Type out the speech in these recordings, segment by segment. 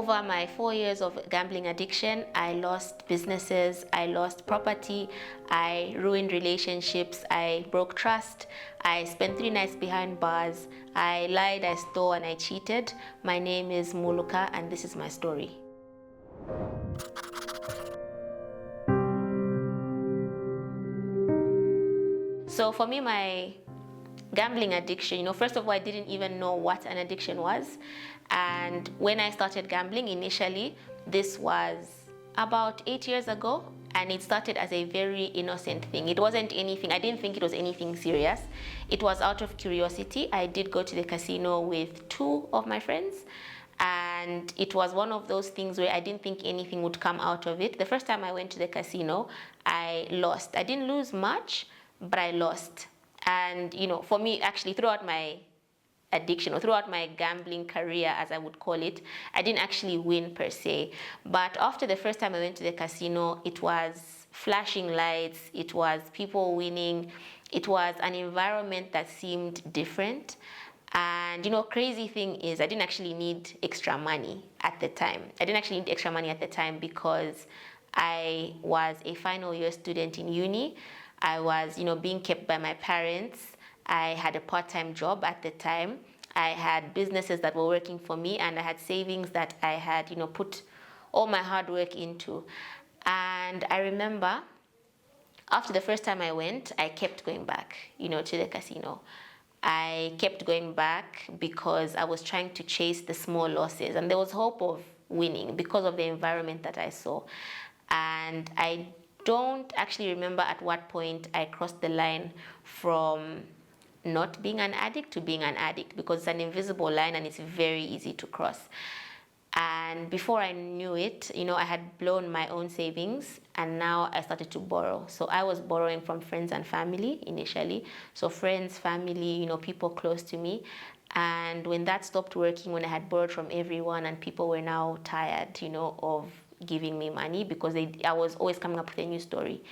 Over my 4 years of gambling addiction, I lost businesses, I lost property, I ruined relationships, I broke trust, I spent 3 nights behind bars, I lied, I stole, and I cheated. My name is Muuluka, and this is my story. So for me, my gambling addiction, first of all, I didn't even know what an addiction was. And when I started gambling initially, this was about 8 years ago, and it started as a very innocent thing. It wasn't anything, I didn't think it was anything serious. It was out of curiosity. I did go to the casino with 2 of my friends, and it was one of those things where I didn't think anything would come out of it. The first time I went to the casino, I lost. I didn't lose much, but I lost. And for me, actually, throughout my addiction, or throughout my gambling career, as I would call it, I didn't actually win per se. But after the first time I went to the casino, it was flashing lights, it was people winning, it was an environment that seemed different. And crazy thing is, I didn't actually need extra money at the time. Because I was a final year student in uni. I was, being kept by my parents. I had a part-time job at the time. I had businesses that were working for me, and I had savings that I had, put all my hard work into. And I remember after the first time I went, I kept going back, to the casino. I kept going back because I was trying to chase the small losses, and there was hope of winning because of the environment that I saw. And I don't actually remember at what point I crossed the line from not being an addict to being an addict, because it's an invisible line and it's very easy to cross. And before I knew it, I had blown my own savings, and now I started to borrow. So I was borrowing from friends and family initially. So friends, family, people close to me. And when that stopped working, when I had borrowed from everyone and people were now tired, of giving me money, because I was always coming up with a new story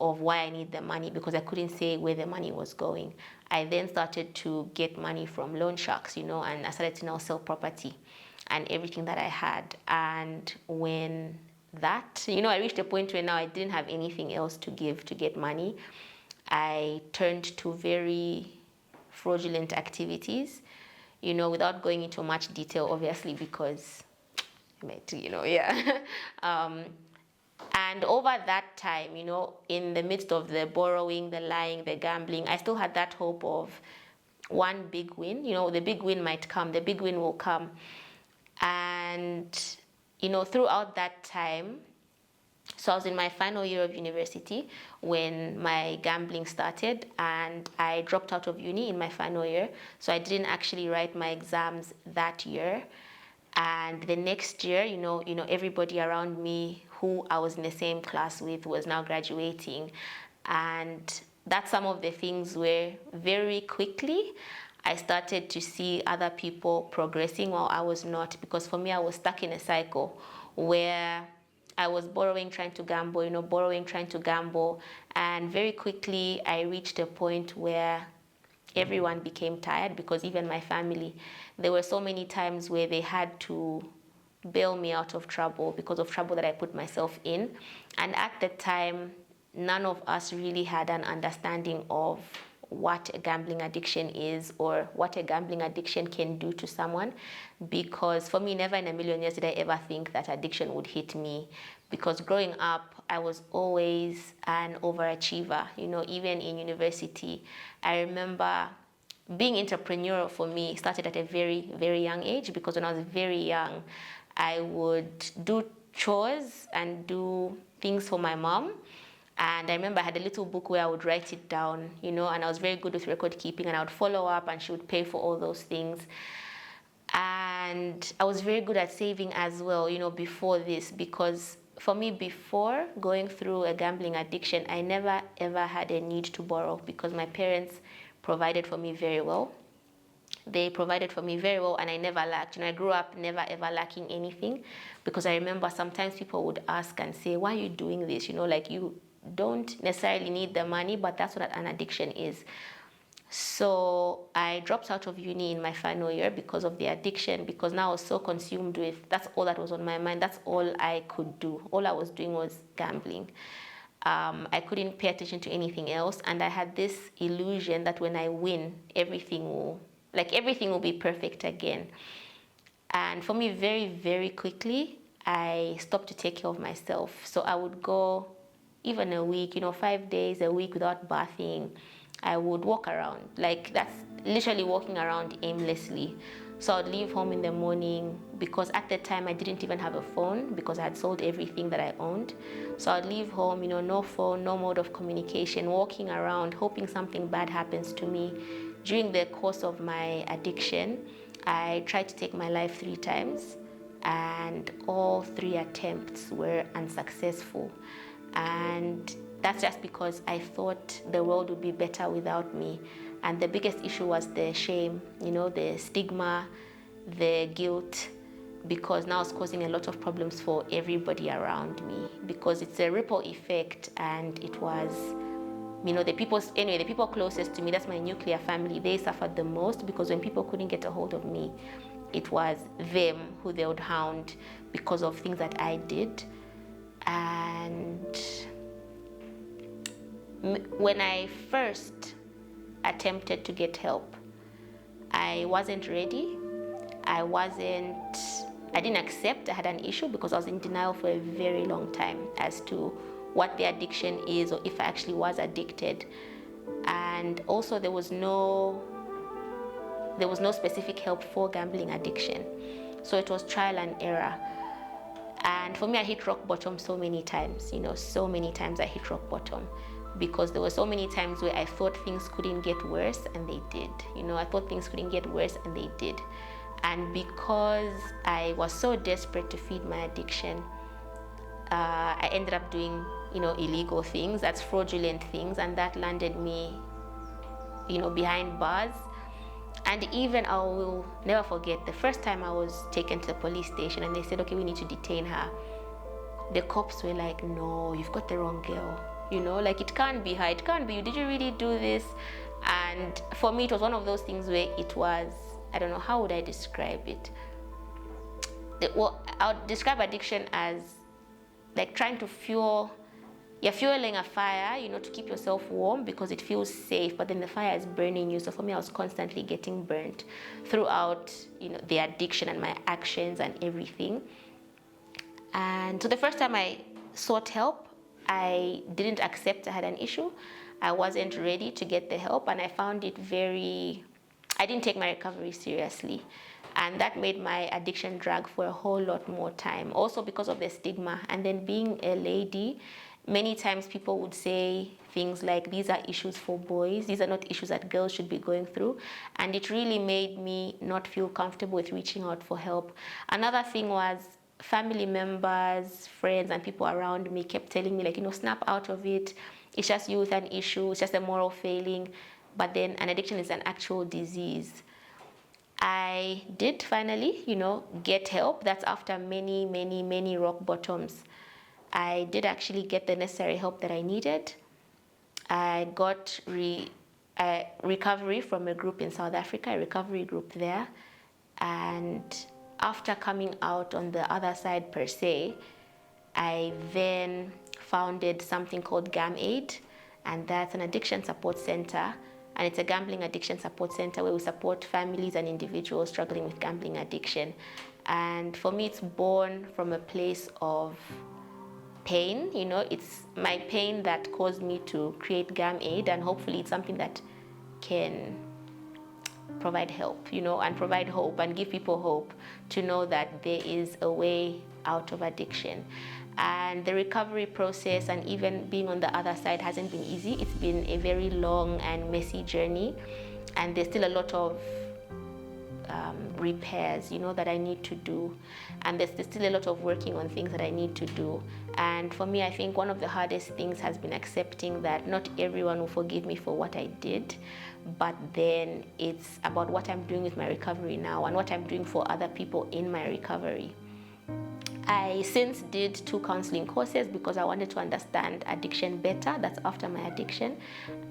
of why I need the money, because I couldn't say where the money was going. I then started to get money from loan sharks, and I started to now sell property and everything that I had. And when that, I reached a point where now I didn't have anything else to give to get money, I turned to very fraudulent activities, without going into much detail, obviously, because yeah. And over that time, in the midst of the borrowing, the lying, the gambling, I still had that hope of one big win. The big win might come, the big win will come. And, throughout that time, so I was in my final year of university when my gambling started, and I dropped out of uni in my final year. So I didn't actually write my exams that year. And the next year, everybody around me who I was in the same class with was now graduating. And that's some of the things where very quickly I started to see other people progressing while I was not. Because for me, I was stuck in a cycle where I was borrowing, trying to gamble, borrowing, trying to gamble. And very quickly, I reached a point where everyone became tired, because even my family, there were so many times where they had to bail me out of trouble because of trouble that I put myself in. And at the time, none of us really had an understanding of what a gambling addiction is, or what a gambling addiction can do to someone. Because for me, never in a million years did I ever think that addiction would hit me. Because growing up, I was always an overachiever. Even in university, I remember being entrepreneurial for me started at a very, very young age, because when I was very young, I would do chores and do things for my mom. And I remember I had a little book where I would write it down, and I was very good with record keeping, and I would follow up and she would pay for all those things. And I was very good at saving as well, before this, because for me, before going through a gambling addiction, I never ever had a need to borrow, because my parents provided for me very well. They provided for me very well, and I never lacked. I grew up never ever lacking anything, because I remember sometimes people would ask and say, why are you doing this? Like, you don't necessarily need the money, but that's what an addiction is. So I dropped out of uni in my final year because of the addiction, because now I was so consumed with, that's all that was on my mind. That's all I could do. All I was doing was gambling. I couldn't pay attention to anything else. And I had this illusion that when I win, everything will be perfect again. And for me, very, very quickly, I stopped to take care of myself. So I would go even a week, 5 days a week without bathing. I would walk around. Like, that's literally walking around aimlessly. So I'd leave home in the morning, because at the time I didn't even have a phone because I had sold everything that I owned. So I'd leave home, no phone, no mode of communication, walking around, hoping something bad happens to me. During the course of my addiction, I tried to take my life 3 times, and all 3 attempts were unsuccessful. And that's just because I thought the world would be better without me. And the biggest issue was the shame, the stigma, the guilt, because now it's causing a lot of problems for everybody around me, because it's a ripple effect. And it was, the people closest to me, that's my nuclear family, they suffered the most, because when people couldn't get a hold of me, it was them who they would hound because of things that I did. And when I first attempted to get help, I wasn't ready. I didn't accept I had an issue, because I was in denial for a very long time as to what the addiction is, or if I actually was addicted. And also there was no specific help for gambling addiction. So it was trial and error. And for me, I hit rock bottom so many times, so many times I hit rock bottom, because there were so many times where I thought things couldn't get worse, and they did. I thought things couldn't get worse, and they did. And because I was so desperate to feed my addiction, I ended up doing, illegal things, that's fraudulent things, and that landed me, behind bars. And even I will never forget the first time I was taken to the police station, and they said, okay, we need to detain her. The cops were like, no, you've got the wrong girl. It can't be her, it can't be you. Did you really do this? And for me, it was one of those things where it was, I don't know, how would I describe it? I would describe addiction as like trying to you're fueling a fire, to keep yourself warm because it feels safe, but then the fire is burning you. So for me, I was constantly getting burnt throughout, the addiction and my actions and everything. And so the first time I sought help, I didn't accept I had an issue. I wasn't ready to get the help, and I found it I didn't take my recovery seriously. And that made my addiction drag for a whole lot more time, also because of the stigma. And then being a lady, many times people would say things like, these are issues for boys, these are not issues that girls should be going through. And it really made me not feel comfortable with reaching out for help. Another thing was family members, friends, and people around me kept telling me, like, snap out of it. It's just you with an issue, it's just a moral failing. But then an addiction is an actual disease. I did finally, get help. That's after many, many, many rock bottoms. I did actually get the necessary help that I needed. I got recovery from a group in South Africa, a recovery group there. And after coming out on the other side per se, I then founded something called GamAid, and that's an addiction support center. And it's a gambling addiction support center where we support families and individuals struggling with gambling addiction. And for me, it's born from a place of pain. It's my pain that caused me to create GamAid, and hopefully it's something that can provide help, and provide hope and give people hope to know that there is a way out of addiction. And the recovery process and even being on the other side hasn't been easy. It's been a very long and messy journey, and there's still a lot of repairs, that I need to do. And there's still a lot of working on things that I need to do. And for me, I think one of the hardest things has been accepting that not everyone will forgive me for what I did, but then it's about what I'm doing with my recovery now and what I'm doing for other people in my recovery. I since did 2 counseling courses because I wanted to understand addiction better. That's after my addiction.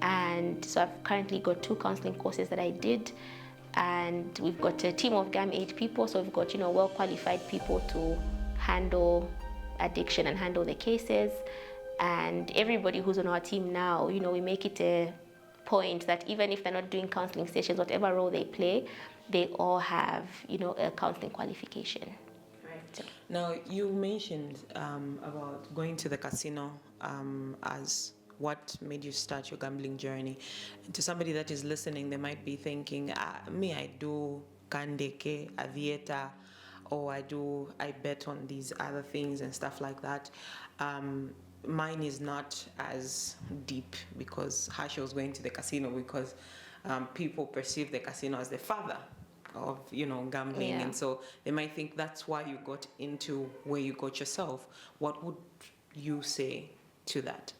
And so I've currently got 2 counseling courses that I did. And we've got a team of GAM age people. So we've got, well qualified people to handle addiction and handle the cases. And everybody who's on our team now, we make it a point that even if they're not doing counseling sessions, whatever role they play, they all have, a counseling qualification. Now, you mentioned about going to the casino as what made you start your gambling journey. And to somebody that is listening, they might be thinking, I do kandeke, aviator, or I bet on these other things and stuff like that. Mine is not as deep because Harsha was going to the casino because people perceive the casino as the father of gambling, and so they might think that's why you got into where you got yourself. What would you say to that?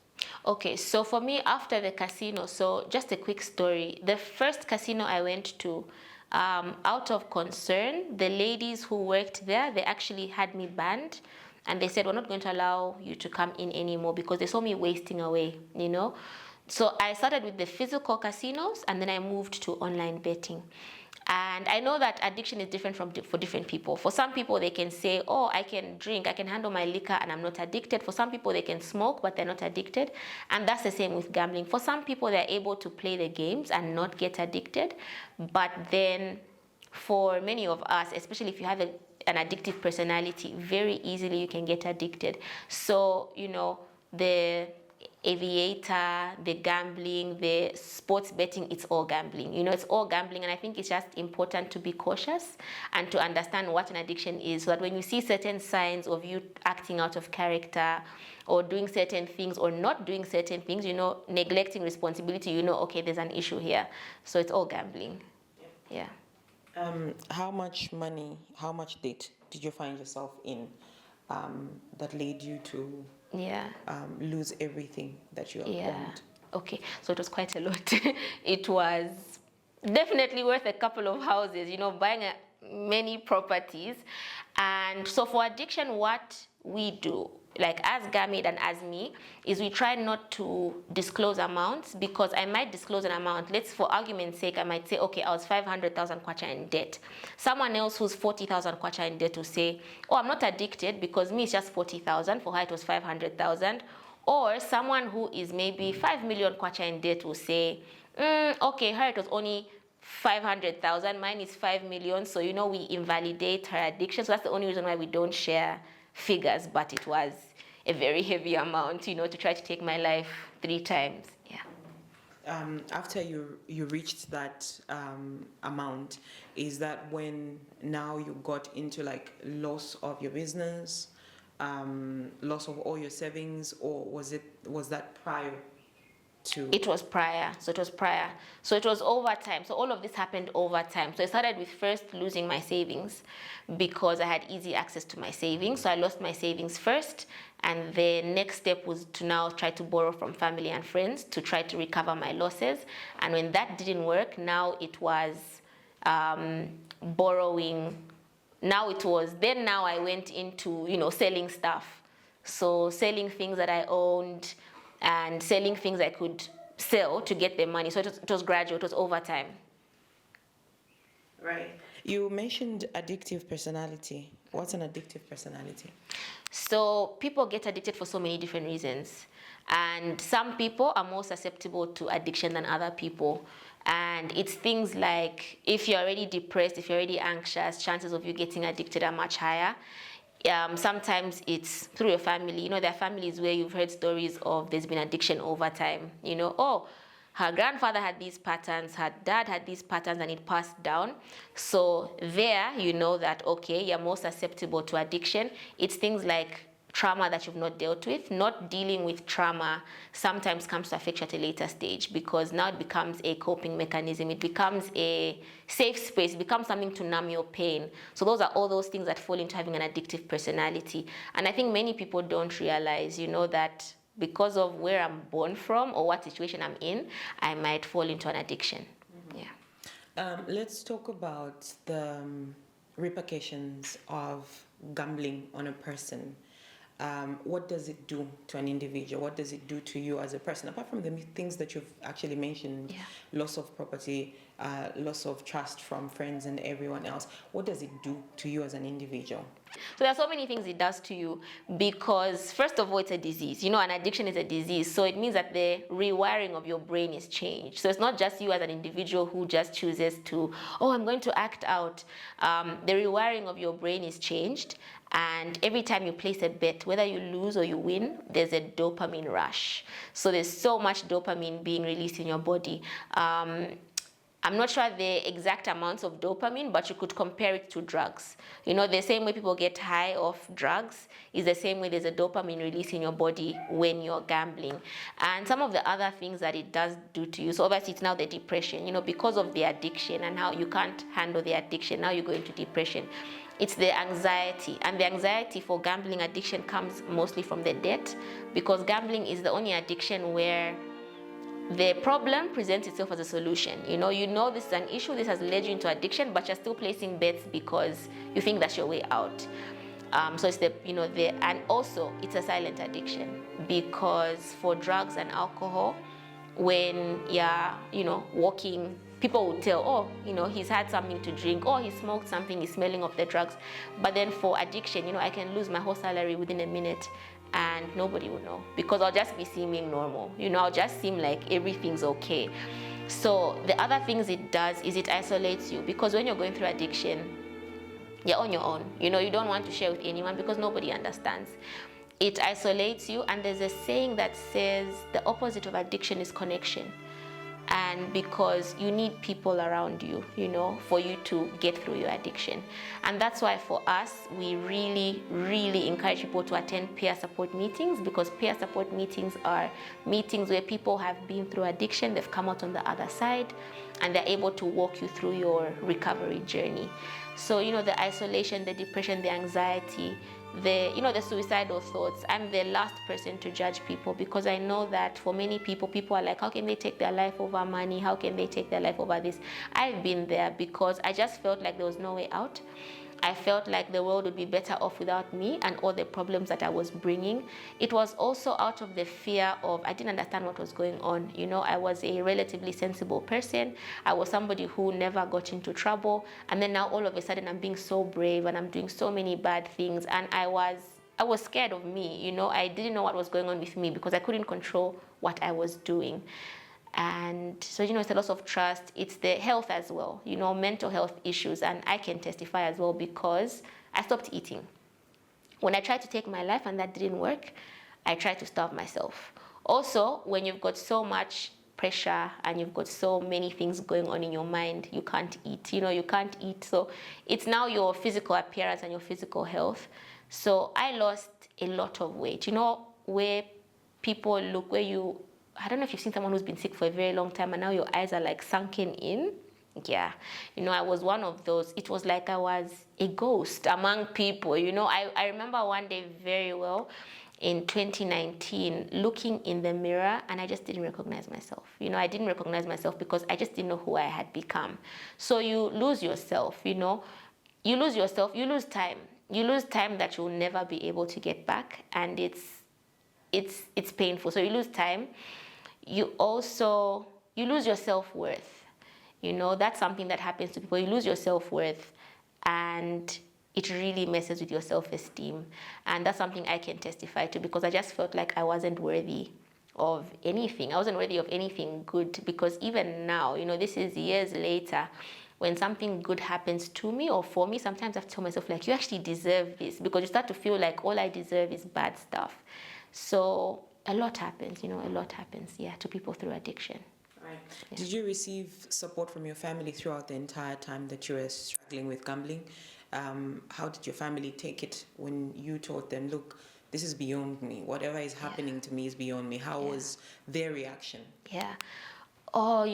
Okay, so for me, after the casino, so just a quick story. The first casino I went to, out of concern, the ladies who worked there, they actually had me banned, and they said, we're not going to allow you to come in anymore because they saw me wasting away, So I started with the physical casinos, and then I moved to online betting. And I know that addiction is different for different people. For some people, they can say, I can drink, I can handle my liquor and I'm not addicted. For some people, they can smoke, but they're not addicted. And that's the same with gambling. For some people, they're able to play the games and not get addicted. But then for many of us, especially if you have an addictive personality, very easily you can get addicted. So, the aviator, the gambling, the sports betting, it's all gambling. It's all gambling, and I think it's just important to be cautious and to understand what an addiction is, so that when you see certain signs of you acting out of character or doing certain things or not doing certain things, neglecting responsibility, okay, there's an issue here. So it's all gambling. Yeah. How much money, how much debt did you find yourself in that led you to lose everything that you owned? Okay, so it was quite a lot. It was definitely worth a couple of houses, buying many properties. And so for addiction, what we do, like as Gamid and as me, is we try not to disclose amounts, because I might disclose an amount. Let's, for argument's sake, I might say, okay, I was 500,000 kwacha in debt. Someone else who's 40,000 kwacha in debt will say, I'm not addicted because me it's just 40,000, for her it was 500,000. Or someone who is maybe 5 million kwacha in debt will say, okay, her it was only 500,000, mine is 5 million, so we invalidate her addiction. So that's the only reason why we don't share figures, but it was a very heavy amount, to try to take my life 3 times. After you reached that amount, is that when now you got into like loss of your business, loss of all your savings, or was that prior to? It was prior. So it was over time. So all of this happened over time. So I started with first losing my savings because I had easy access to my savings. So I lost my savings first. And the next step was to now try to borrow from family and friends to try to recover my losses. And when that didn't work, now it was borrowing. Now I went into, selling stuff. So selling things that I owned and selling things I could sell to get the money. So it was gradual, it was over time. Right. You mentioned addictive personality. What's an addictive personality? So people get addicted for so many different reasons. And some people are more susceptible to addiction than other people. And it's things like, if you're already depressed, if you're already anxious, chances of you getting addicted are much higher. Sometimes it's through your family. There are families where you've heard stories of there's been addiction over time. Her grandfather had these patterns, her dad had these patterns, and it passed down. So there, that, okay, you're more susceptible to addiction. It's things like trauma that you've not dealt with. Not dealing with trauma sometimes comes to affect you at a later stage, because now it becomes a coping mechanism. It becomes a safe space. It becomes something to numb your pain. So those are all those things that fall into having an addictive personality. And I think many people don't realize, that because of where I'm born from or what situation I'm in, I might fall into an addiction. Mm-hmm. Yeah. Let's talk about the repercussions of gambling on a person, what does it do to an individual? What does it do to you as a person? Apart from the things that you've actually mentioned, loss of property, loss of trust from friends and everyone else, what does it do to you as an individual? So there are so many things it does to you because, first of all, it's a disease. You know, an addiction is a disease. So it means that the rewiring of your brain is changed. So it's not just you as an individual who just chooses to, oh, I'm going to act out. The rewiring of your brain is changed. And every time you place a bet, whether you lose or you win, there's a dopamine rush. So there's so much dopamine being released in your body. I'm not sure the exact amounts of dopamine, but you could compare it to drugs. You know, the same way people get high off drugs is the same way there's a dopamine release in your body when you're gambling. And some of the other things that it does do to you, so obviously it's now the depression, you know, because of the addiction and how you can't handle the addiction, now you go into depression. It's the anxiety, and the anxiety for gambling addiction comes mostly from the debt, because gambling is the only addiction where the problem presents itself as a solution. You know this is an issue, this has led you into addiction, but you're still placing bets because you think that's your way out. So it's and also it's a silent addiction, because for drugs and alcohol, when you're, walking, people will tell, oh, he's had something to drink, or he smoked something, he's smelling of the drugs. But then for addiction, I can lose my whole salary within a minute and nobody will know, because I'll just be seeming normal. I'll just seem like everything's okay. So the other things it does is it isolates you, because when you're going through addiction, you're on your own. You don't want to share with anyone because nobody understands. It isolates you, and there's a saying that says the opposite of addiction is connection. And because you need people around you, for you to get through your addiction. And that's why for us, we really, really encourage people to attend peer support meetings, because peer support meetings are meetings where people have been through addiction, they've come out on the other side, and they're able to walk you through your recovery journey. So, the isolation, the depression, the anxiety, the suicidal thoughts, I'm the last person to judge people, because I know that for many people are like, how can they take their life over money? How can they take their life over this? I've been there, because I just felt like there was no way out. I felt like the world would be better off without me and all the problems that I was bringing. It was also out of the fear of, I didn't understand what was going on. I was a relatively sensible person. I was somebody who never got into trouble. And then now all of a sudden I'm being so brave and I'm doing so many bad things. And I was scared of me. I didn't know what was going on with me, because I couldn't control what I was doing. And so, it's a loss of trust. It's the health as well, mental health issues. And I can testify as well, because I stopped eating. When I tried to take my life and that didn't work, I tried to starve myself. Also, when you've got so much pressure and you've got so many things going on in your mind, you can't eat. You can't eat. So it's now your physical appearance and your physical health. So I lost a lot of weight. Where people look, I don't know if you've seen someone who's been sick for a very long time and now your eyes are like sunken in. Yeah, I was one of those. It was like I was a ghost among people. I remember one day very well in 2019 looking in the mirror, and I just didn't recognize myself. I didn't recognize myself because I just didn't know who I had become. So you lose yourself, you lose yourself, you lose time. You lose time that you'll never be able to get back, and it's painful. So you lose time. You lose your self-worth. That's something that happens to people. You lose your self-worth, and it really messes with your self-esteem. And that's something I can testify to, because I just felt like I wasn't worthy of anything. I wasn't worthy of anything good, because even now, this is years later, when something good happens to me or for me, sometimes I have to tell myself, like, you actually deserve this, because you start to feel like all I deserve is bad stuff. So a lot happens, to people through addiction. Right. Yeah. Did you receive support from your family throughout the entire time that you were struggling with gambling? How did your family take it when you told them, look, this is beyond me. Whatever is happening to me is beyond me. How was their reaction? Yeah. Oh,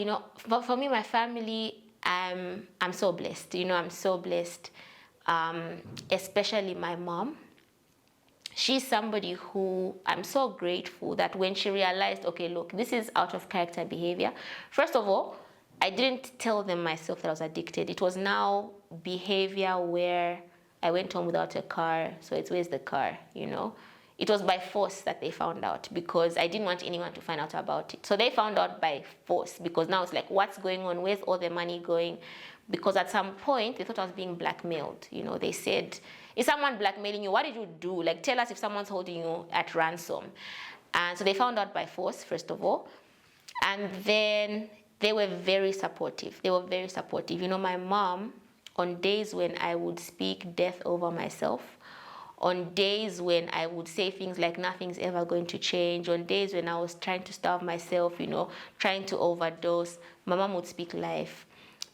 for me, my family, I'm so blessed. I'm so blessed, especially my mom. She's somebody who I'm so grateful that when she realized, okay, look, this is out of character behavior. First of all, I didn't tell them myself that I was addicted. It was now behavior where I went home without a car, so it's where's the car, It was by force that they found out because I didn't want anyone to find out about it. So they found out by force because now it's like, what's going on? Where's all the money going? Because at some point, they thought I was being blackmailed. They said, is someone blackmailing you? What did you do? Like, tell us if someone's holding you at ransom. And so they found out by force, first of all. And then they were very supportive. They were very supportive. My mom, on days when I would speak death over myself, on days when I would say things like nothing's ever going to change, on days when I was trying to starve myself, trying to overdose, my mom would speak life.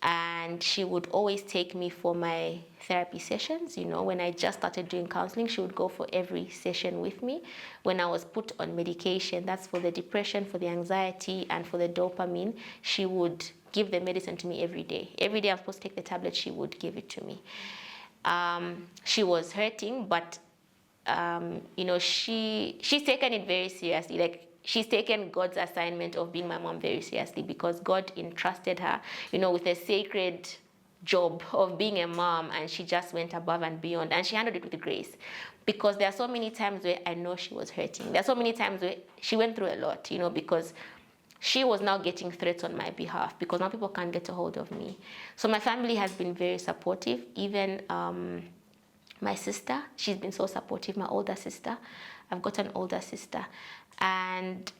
And she would always take me for my therapy sessions. When I just started doing counseling, she would go for every session with me. When I was put on medication, that's for the depression, for the anxiety, and for the dopamine, she would give the medicine to me every day. Every day I'm supposed to take the tablet, she would give it to me. She was hurting, but she's taken it very seriously. Like, she's taken God's assignment of being my mom very seriously because God entrusted her, with a sacred job of being a mom, and she just went above and beyond, and she handled it with grace. Because there are so many times where I know she was hurting. There are so many times where she went through a lot, because she was now getting threats on my behalf because now people can't get a hold of me. So my family has been very supportive. Even my sister, she's been so supportive. My older sister, I've got an older sister. And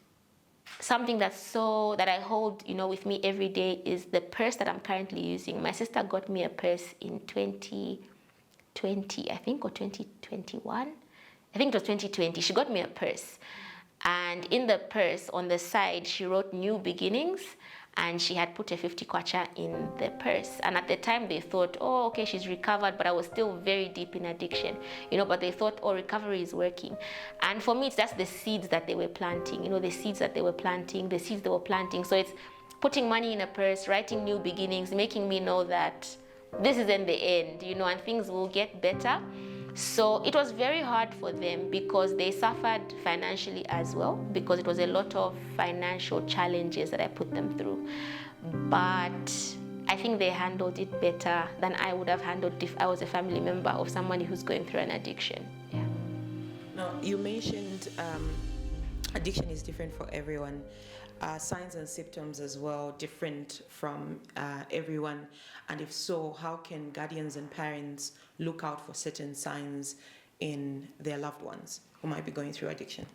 something that I hold, with me every day is the purse that I'm currently using. My sister got me a purse in 2020, I think, or 2021. I think it was 2020. She got me a purse. And in the purse, on the side, she wrote New Beginnings, and she had put a 50 kwacha in the purse. And at the time, they thought, oh, okay, she's recovered, but I was still very deep in addiction, but they thought, oh, recovery is working. And for me, it's just the seeds that they were planting, the seeds that they were planting, the seeds they were planting. So it's putting money in a purse, writing New Beginnings, making me know that this isn't the end, and things will get better. So it was very hard for them because they suffered financially as well, because it was a lot of financial challenges that I put them through. But I think they handled it better than I would have handled if I was a family member of somebody who's going through an addiction. Yeah. Now, you mentioned addiction is different for everyone. Signs and symptoms as well, different from everyone. And if so, how can guardians and parents look out for certain signs in their loved ones who might be going through addiction?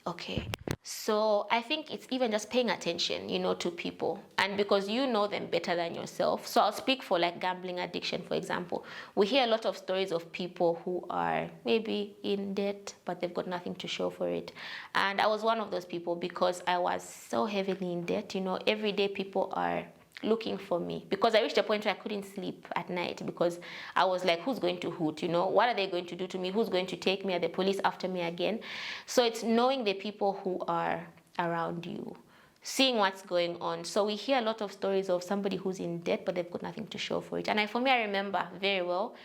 Okay, so I think it's even just paying attention, to people, and because you know them better than yourself. So I'll speak for like gambling addiction, for example. We hear a lot of stories of people who are maybe in debt, but they've got nothing to show for it. And I was one of those people because I was so heavily in debt. Every day people are looking for me because I reached a point where I couldn't sleep at night because I was like, who's going to hoot? What are they going to do to me? Who's going to take me? Are the police after me again? So it's knowing the people who are around you, seeing what's going on. So we hear a lot of stories of somebody who's in debt, but they've got nothing to show for it. And for me, I remember very well,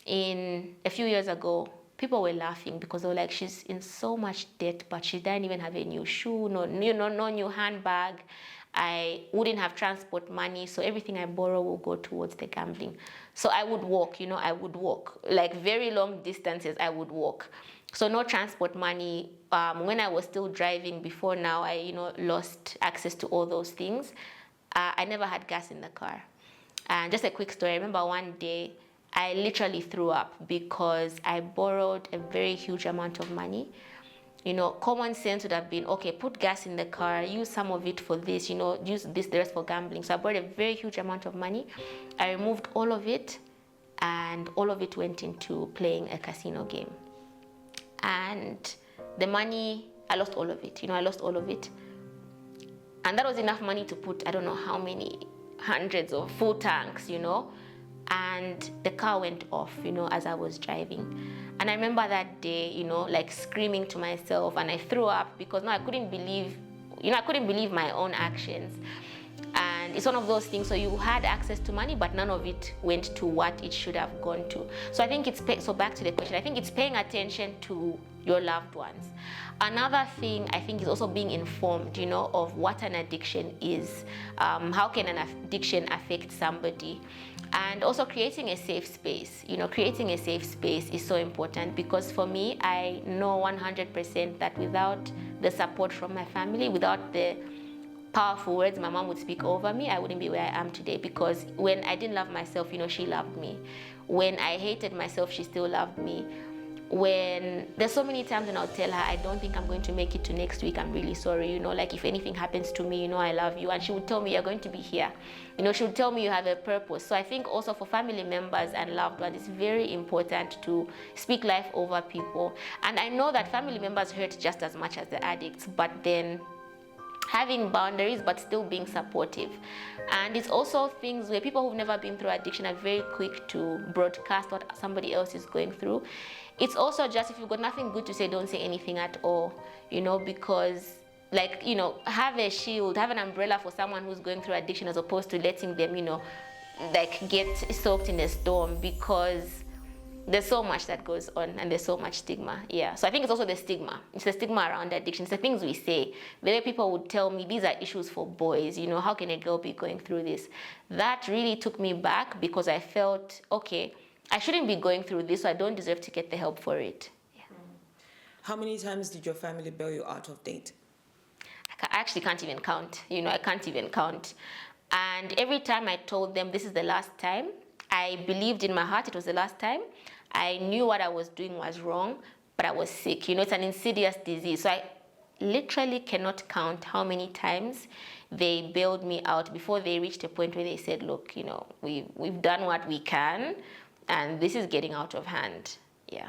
in a few years ago, people were laughing because they were like, she's in so much debt, but she doesn't even have a new shoe, no new handbag. I wouldn't have transport money, so everything I borrow will go towards the gambling. So I would walk, like very long distances, I would walk. So no transport money. When I was still driving before now, I, lost access to all those things. I never had gas in the car. And just a quick story, I remember one day, I literally threw up because I borrowed a very huge amount of money. Common sense would have been, okay, put gas in the car, use some of it for this, use this, the rest for gambling. So I borrowed a very huge amount of money. I removed all of it, and all of it went into playing a casino game. And the money, I lost all of it, I lost all of it. And that was enough money to put, I don't know how many hundreds of full tanks, and the car went off, as I was driving. And I remember that day, like screaming to myself, and I threw up because now I couldn't believe my own actions. And it's one of those things, so you had access to money, but none of it went to what it should have gone to. So I think so back to the question, I think it's paying attention to your loved ones. Another thing I think is also being informed, of what an addiction is. How can an addiction affect somebody? And also creating a safe space. Creating a safe space is so important, because for me, I know 100% that without the support from my family, without the powerful words my mom would speak over me, I wouldn't be where I am today. Because when I didn't love myself, she loved me. When I hated myself, she still loved me. When there's so many times when I'll tell her, I don't think I'm going to make it to next week, I'm really sorry, like if anything happens to me, I love you. And she would tell me, you're going to be here. She would tell me you have a purpose. So I think also for family members and loved ones, it's very important to speak life over people. And I know that family members hurt just as much as the addicts, but then having boundaries but still being supportive. And it's also things where people who've never been through addiction are very quick to broadcast what somebody else is going through. It's also just, if you've got nothing good to say, don't say anything at all, because have a shield, have an umbrella for someone who's going through addiction, as opposed to letting them, get soaked in a storm, because there's so much that goes on and there's so much stigma. Yeah. So I think it's also the stigma. It's the stigma around addiction. It's the things we say. The way people would tell me, these are issues for boys, how can a girl be going through this? That really took me back, because I felt, okay, I shouldn't be going through this, so I don't deserve to get the help for it. Yeah. How many times did your family bail you out of date? I actually can't even count. I can't even count. And every time I told them this is the last time, I believed in my heart it was the last time. I knew what I was doing was wrong, but I was sick. It's an insidious disease. So I literally cannot count how many times they bailed me out before they reached a point where they said, look, we've done what we can, and this is getting out of hand. Yeah.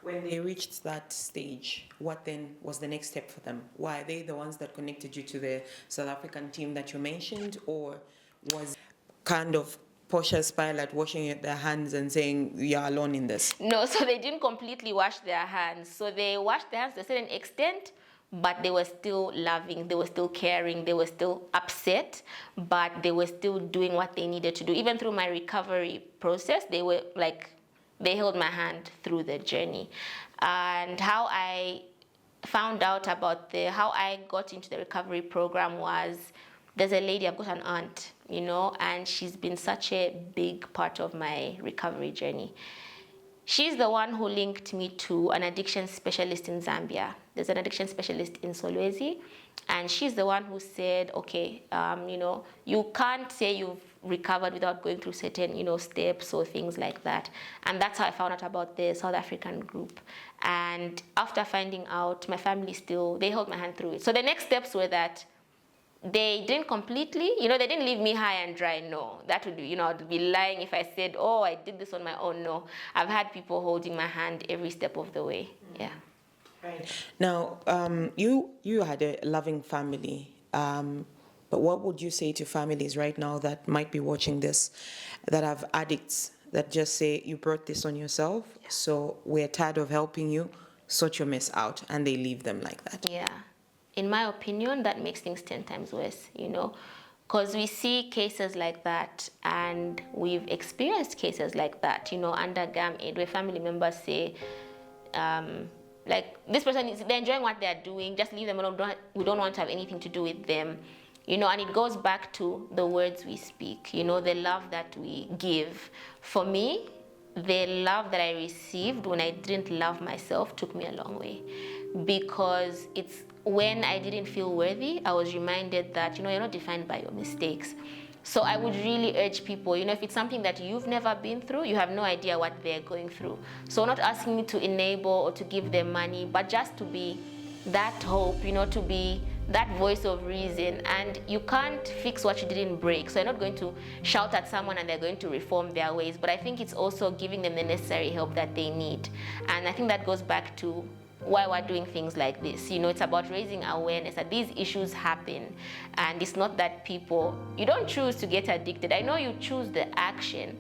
When they reached that stage, what then was the next step for them? Were they the ones that connected you to the South African team that you mentioned, or was kind of Portia's pilot washing their hands and saying, you're alone in this? No, so they didn't completely wash their hands. So they washed their hands to a certain extent, but they were still loving, they were still caring, they were still upset, but they were still doing what they needed to do. Even through my recovery process, they held my hand through the journey. And how I found out about how I got into the recovery program was, there's a lady, I've got an aunt, and she's been such a big part of my recovery journey. She's the one who linked me to an addiction specialist in Zambia. There's an addiction specialist in Solwezi, and she's the one who said, okay, you can't say you've recovered without going through certain, steps or things like that. And that's how I found out about the South African group. And after finding out, my family they held my hand through it. So the next steps were that they didn't completely, they didn't leave me high and dry, no. That would be, I'd be lying if I said, oh, I did this on my own, no. I've had people holding my hand every step of the way, yeah. Right. Now, you had a loving family, but what would you say to families right now that might be watching this, that have addicts, that just say, you brought this on yourself, so we're tired of helping you, sort your mess out, and they leave them like that? Yeah. In my opinion, that makes things 10 times worse, because we see cases like that, and we've experienced cases like that, under GAM aid, where family members say, this person they're enjoying what they're doing, just leave them alone, we don't want to have anything to do with them, and it goes back to the words we speak, the love that we give. For me, the love that I received when I didn't love myself took me a long way, because it's when I didn't feel worthy, I was reminded that, you're not defined by your mistakes. So I would really urge people, if it's something that you've never been through, you have no idea what they're going through. So not asking me to enable or to give them money, but just to be that hope, to be that voice of reason. And you can't fix what you didn't break. So you're not going to shout at someone and they're going to reform their ways. But I think it's also giving them the necessary help that they need. And I think that goes back to why we're doing things like this. It's about raising awareness that these issues happen, and it's not that you don't choose to get addicted. I know you choose the action,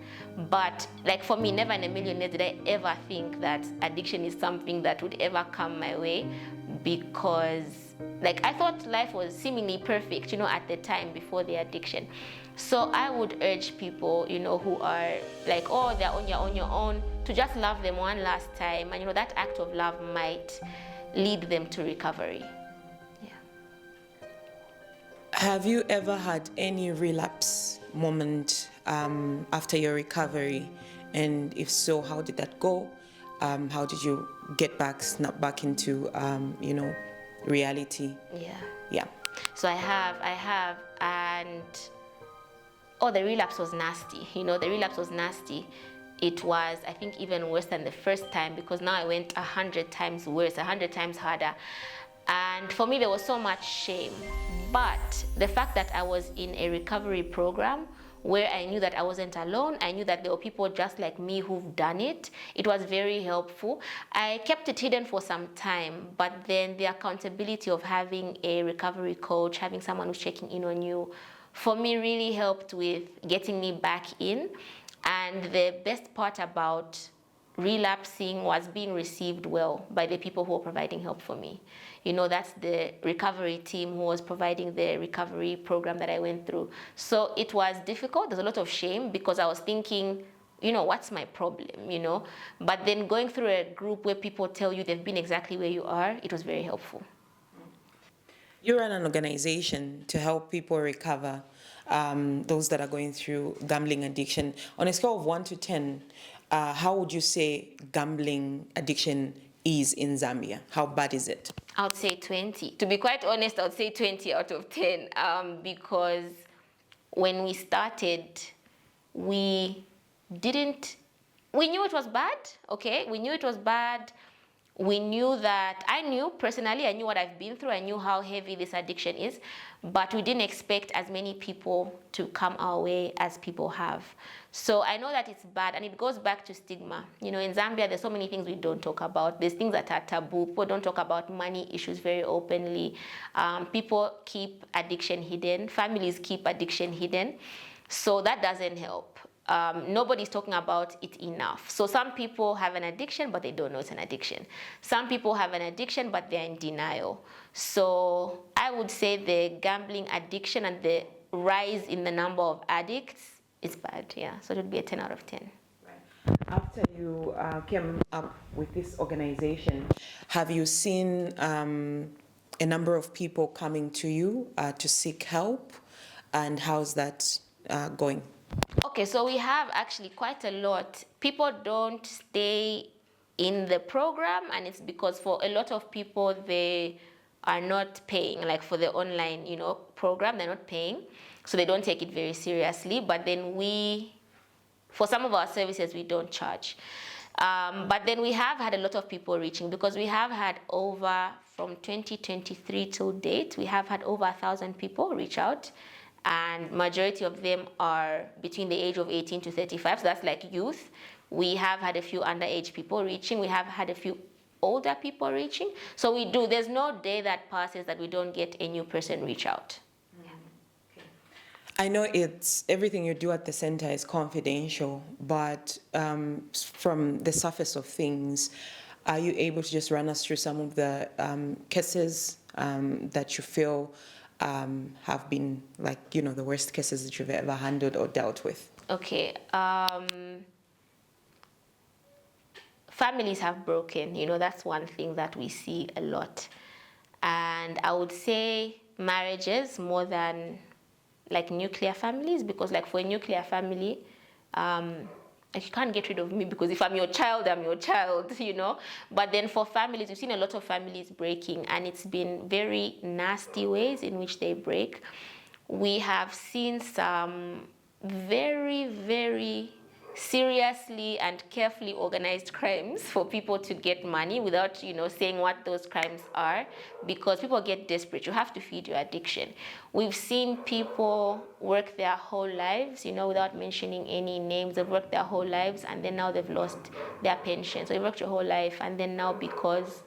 but for me, never in a million years did I ever think that addiction is something that would ever come my way, because I thought life was seemingly perfect, at the time before the addiction. So I would urge people, who are oh, they're on your own, to just love them one last time. And, that act of love might lead them to recovery. Yeah. Have you ever had any relapse moment after your recovery? And if so, how did that go? How did you get back, snap back into, reality? Yeah. Yeah. So I have, and oh, the relapse was nasty. The relapse was nasty. It was, I think, even worse than the first time, because now I went 100 times worse, 100 times harder. And for me, there was so much shame. But the fact that I was in a recovery program where I knew that I wasn't alone, I knew that there were people just like me who've done it, it was very helpful. I kept it hidden for some time, but then the accountability of having a recovery coach, having someone who's checking in on you, for me really helped with getting me back in. And the best part about relapsing was being received well by the people who were providing help for me. That's the recovery team who was providing the recovery program that I went through. So it was difficult. There's a lot of shame because I was thinking, what's my problem, But then going through a group where people tell you they've been exactly where you are, it was very helpful. You run an organization to help people recover, those that are going through gambling addiction. On a scale of 1 to 10, how would you say gambling addiction is in Zambia? How bad is it? I would say 20. To be quite honest, I would say 20 out of 10, because when we started, we knew it was bad, okay? We knew it was bad. I knew what I've been through. I knew how heavy this addiction is, but we didn't expect as many people to come our way as people have. So I know that it's bad, and it goes back to stigma. In Zambia, there's so many things we don't talk about. There's things that are taboo. People don't talk about money issues very openly. People keep addiction hidden. Families keep addiction hidden. So that doesn't help. Nobody's talking about it enough. So some people have an addiction, but they don't know it's an addiction. Some people have an addiction, but they're in denial. So I would say the gambling addiction and the rise in the number of addicts is bad, yeah. So it would be a 10 out of 10. After you came up with this organization, have you seen a number of people coming to you to seek help? And how's that going? Okay, so we have actually quite a lot. People don't stay in the program, and it's because for a lot of people, they are not paying. Like for the online, program, they're not paying. So they don't take it very seriously. But then for some of our services, we don't charge. But then we have had a lot of people reaching, because we have had from 2023 till date, we have had over 1,000 people reach out. And majority of them are between the age of 18 to 35, so that's like youth. We have had a few underage people reaching. We have had a few older people reaching. So there's no day that passes that we don't get a new person reach out. I know everything you do at the center is confidential, but from the surface of things, are you able to just run us through some of the cases that you feel have been the worst cases that you've ever handled or dealt with? Okay. Families have broken, that's one thing that we see a lot. And I would say marriages more than like nuclear families, because like for a nuclear family, like you can't get rid of me, because if I'm your child, I'm your child, But then for families, we've seen a lot of families breaking, and it's been very nasty ways in which they break. We have seen some very, very seriously and carefully organized crimes for people to get money without, saying what those crimes are, because people get desperate. You have to feed your addiction. We've seen people work their whole lives, without mentioning any names. They've worked their whole lives, and then now they've lost their pension. So you worked your whole life, and then now because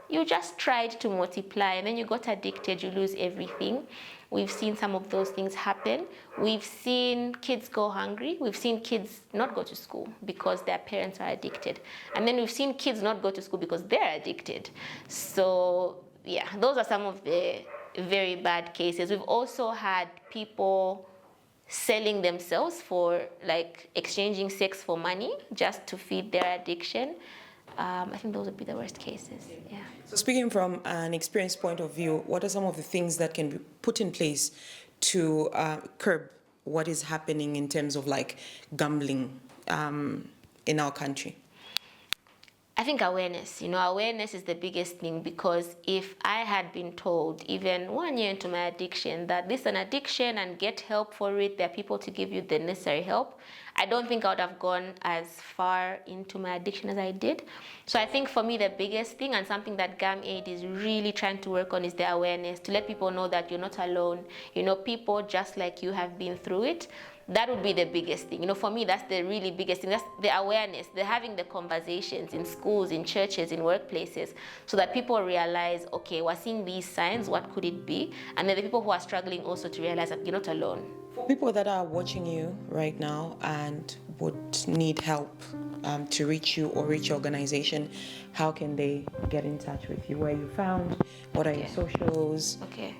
you just tried to multiply and then you got addicted, you lose everything. We've seen some of those things happen. We've seen kids go hungry. We've seen kids not go to school because their parents are addicted. And then we've seen kids not go to school because they're addicted. So yeah, those are some of the very bad cases. We've also had people selling themselves for, like, exchanging sex for money just to feed their addiction. I think those would be the worst cases, yeah. So speaking from an experience point of view, what are some of the things that can be put in place to curb what is happening in terms of like gambling in our country? I think awareness, awareness is the biggest thing, because if I had been told even 1 year into my addiction that this is an addiction and get help for it, there are people to give you the necessary help, I don't think I would have gone as far into my addiction as I did. So I think for me, the biggest thing and something that GAM Aid is really trying to work on is the awareness, to let people know that you're not alone. People just like you have been through it. That would be the biggest thing. For me, that's the really biggest thing. That's the awareness, the having the conversations in schools, in churches, in workplaces, so that people realize, okay, we're seeing these signs, what could it be? And then the people who are struggling also to realize that you're not alone. For people that are watching you right now and would need help to reach you or reach your organization, how can they get in touch with you? Where are you found? What are your socials? Okay.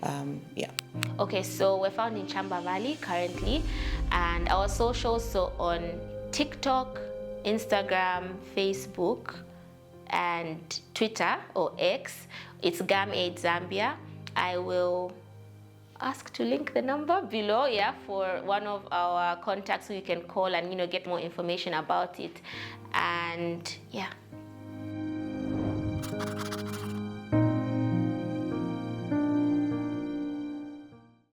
Yeah. Okay, so we're found in Chamba Valley currently, and our socials, so on TikTok, Instagram, Facebook, and Twitter or X, it's GAM Aid Zambia. I will ask to link the number below, for one of our contacts who you can call and get more information about it. And